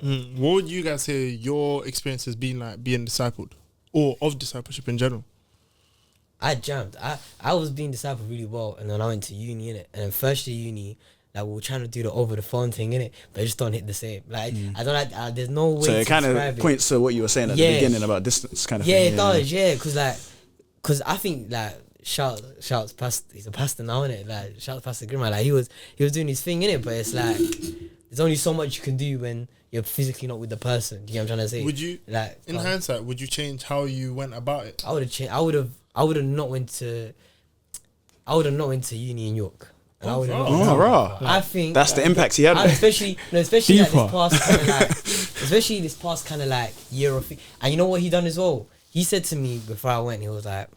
What would you guys say your experience has been like being discipled, or of discipleship in general? I jammed. I was being discipled really well, and then I went to uni, innit? And then first year uni, like we were trying to do the over the phone thing, innit? But it just don't hit the same. Like I don't like. There's no way. So it kind of points to what you were saying at the beginning about distance, kind of. Yeah, thing. it does. Yeah, because I think like shouts past. He's a pastor now, innit? Like shouts Pastor Grimmer. Like he was doing his thing, innit? But it's like there's only so much you can do when you're physically not with the person. Do you know what I'm trying to say? Would you, like, in hindsight, would you change how you went about it? I would have changed. I would have not went to uni in York. I think that's the impact he had. Especially like this past kind of like year or thing. And you know what he done as well? He said to me before I went, he was like,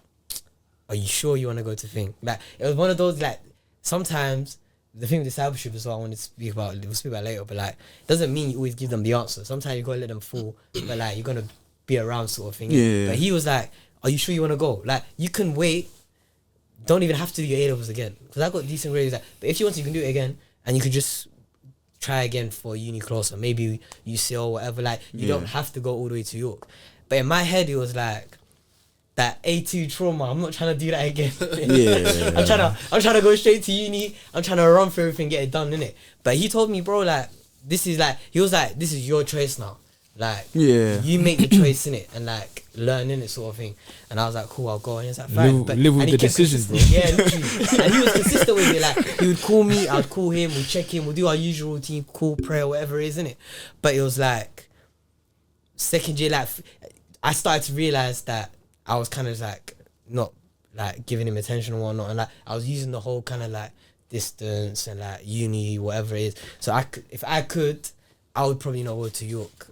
"Are you sure you want to go to thing?" Like it was one of those like sometimes the thing with discipleship is what I want to speak about. We'll speak about later, but like it doesn't mean you always give them the answer. Sometimes you gotta let them fall, but like you're gonna be around sort of thing. Yeah. But he was like, "Are you sure you want to go? Like you can wait. Don't even have to do your A-levels again, because I got decent grades. Like, but if you want to, you can do it again, and you could just try again for uni closer. Maybe UCL or whatever. Like you don't have to go all the way to York." But in my head, it was like that A2 trauma. I'm not trying to do that again. I'm trying to go straight to uni. I'm trying to run through everything, get it done, innit? But he told me, bro, like this is like he was like, this is your choice now. Like you make the choice in it and like learn in it sort of thing. And I was like, cool, I'll go. And he's like, fine. Live with the decisions, bro. Yeah, literally. And he was consistent with it. Like he would call me, I'd call him, we'd check in, we'll do our usual routine, call, prayer, whatever it is, innit? But it was like second year, like I started to realise that I was kind of like not like giving him attention and whatnot, and like I was using the whole kind of like distance and like uni, whatever it is. So if I could, I would probably not go to York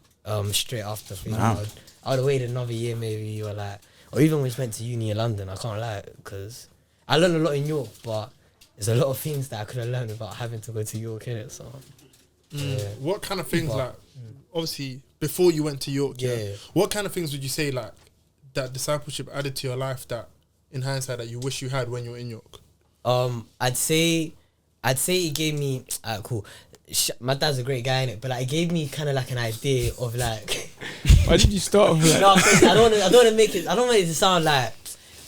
straight after. I would have waited another year maybe, or even when we went to uni in London. I can't lie, because I learned a lot in York, but there's a lot of things that I could have learned without having to go to York, innit? So what kind of things obviously before you went to York, what kind of things would you say like that discipleship added to your life that in hindsight that you wish you had when you were in York? I'd say it gave me cool. My dad's a great guy, innit? But like, it gave me kind of like an idea of like. Why did you start with that? No, I don't want to make it. I don't want it to sound like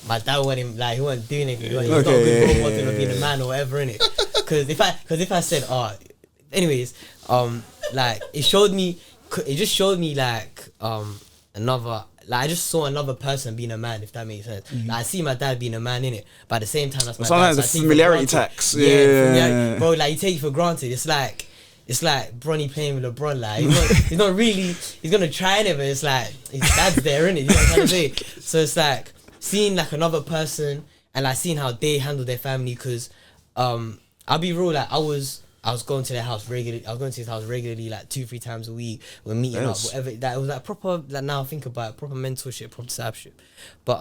my dad wasn't like he wasn't doing anything. He was not a good role model of being a man or whatever, innit? Because if I said anyways, like it just showed me like another. Like I just saw another person being a man, if that makes sense. Like I see my dad being a man, innit? But at the same time, that's my sometimes dad. the familiarity tax. Yeah. Bro, like you take it for granted. It's like Bronny playing with LeBron. Like he's not really. He's gonna try it, but it's like his dad's there, innit? You know what I'm trying to say? So it's like seeing like another person and like seeing how they handle their family. Because I'll be real, like I was going to their house regularly. I was going to his house regularly, like 2-3 times a week. We're meeting up, whatever. That it was like proper. Like now I think about it, proper mentorship, proper discipleship. But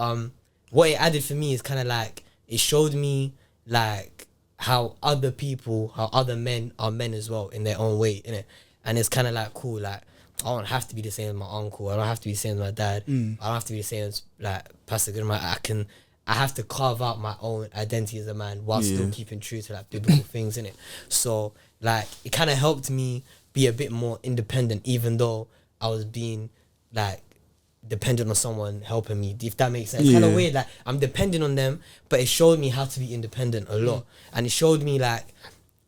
what it added for me is kind of like it showed me like how other men are men as well in their own way, innit? And it's kind of like cool. Like I don't have to be the same as my uncle. I don't have to be the same as my dad. I don't have to be the same as like Pastor Goodman. I have to carve out my own identity as a man while still keeping true to like biblical things, innit? So like it kind of helped me be a bit more independent, even though I was being like dependent on someone helping me, if that makes sense. Kind of weird, like I'm dependent on them, but it showed me how to be independent a lot. And it showed me like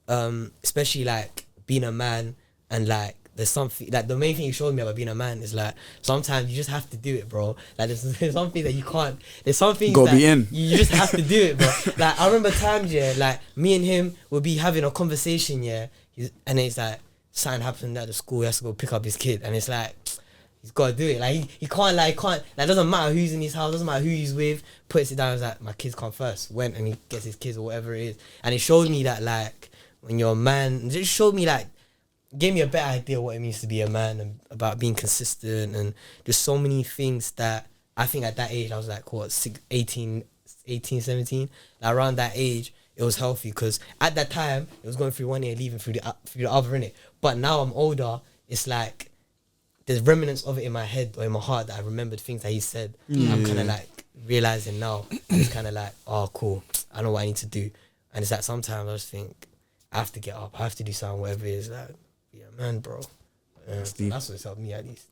especially like being a man, and like there's something like the main thing you showed me about being a man is like sometimes you just have to do it, bro. Like there's something that you can't. There's something that you just have to do it, bro. Like I remember times, like me and him would be having a conversation, and it's like something happened at the school. He has to go pick up his kid, and it's like he's got to do it. Like he can't. Like doesn't matter who's in his house. Doesn't matter who he's with. Puts it down. It's like my kids come first. Went and he gets his kids or whatever it is. And it showed me that like when you're a man, it just showed me like. Gave me a better idea what it means to be a man and about being consistent, and just so many things that I think at that age I was like 18, 17, like around that age it was healthy, because at that time it was going through one ear leaving through the other, innit? But now I'm older, it's like there's remnants of it in my head or in my heart that I remembered things that he said. I'm kind of like realizing now, it's kind of like, oh cool, I know what I need to do. And it's like sometimes I just think I have to get up, I have to do something, whatever it is, like be a man, bro. deep. That's what's helped me at least.